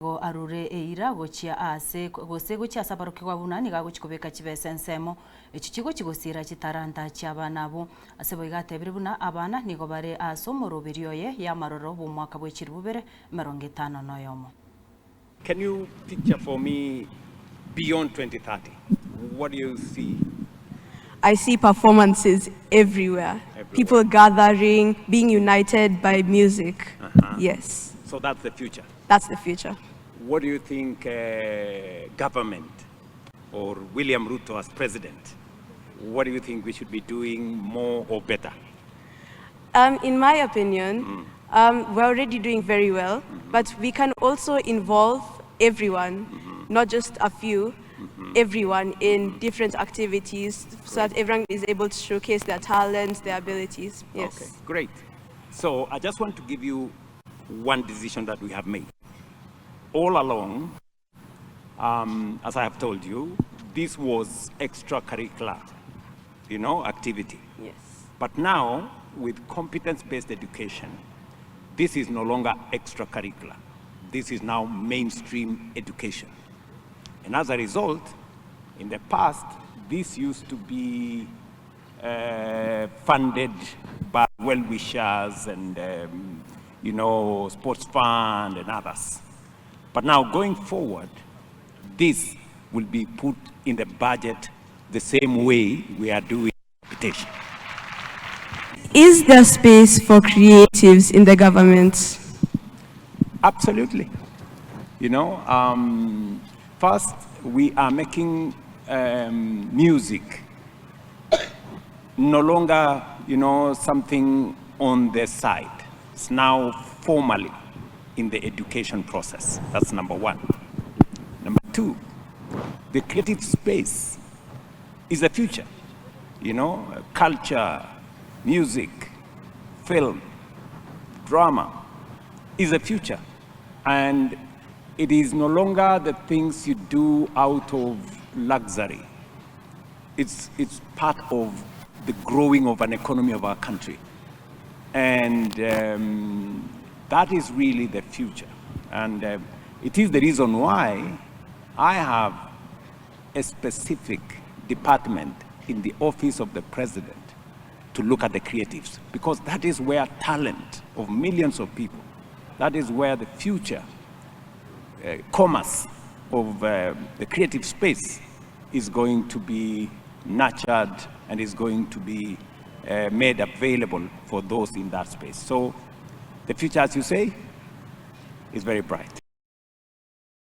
Go arure eira gochia ase gose gochia sabaruki kwa bunani ga gochikobeka chibese nsemo echichigo chigosira chitaranta cy'abana bo asebo igatebire buna abana nigo bare asomoroberie oye ya maroro bo mwaka bwechiri bubere 50 noyomo. Can you picture for me beyond 2030? What do you see? I see performances everywhere. People gathering, being united by music. Yes. So that's the future. That's the future. What do you think government or William Ruto as president, what do you think we should be doing more or better? In my opinion, we're already doing very well, but we can also involve everyone, not just a few, everyone in different activities so that everyone is able to showcase their talents, their abilities. Yes. Okay, great. So I just want to give you one decision that we have made. All along, as I have told you, this was extracurricular, activity. Yes. But now, with competence-based education, this is no longer extracurricular. This is now mainstream education. And as a result, in the past, this used to be funded by well-wishers and, sports fund and others. But now, going forward, this will be put in the budget the same way we are doing reputation. Is there space for creatives in the government? Absolutely. First, we are making music no longer, something on the side. It's now formally in the education process. That's number one. Number two, the creative space is the future. Culture, music, film, drama is the future. And it is no longer the things you do out of luxury. It's part of the growing of an economy of our country. And that is really the future. And it is the reason why I have a specific department in the office of the president to look at the creatives, because that is where talent of millions of people, that is where the future commerce of the creative space is going to be nurtured and is going to be made available for those in that space. So the future, as you say, is very bright.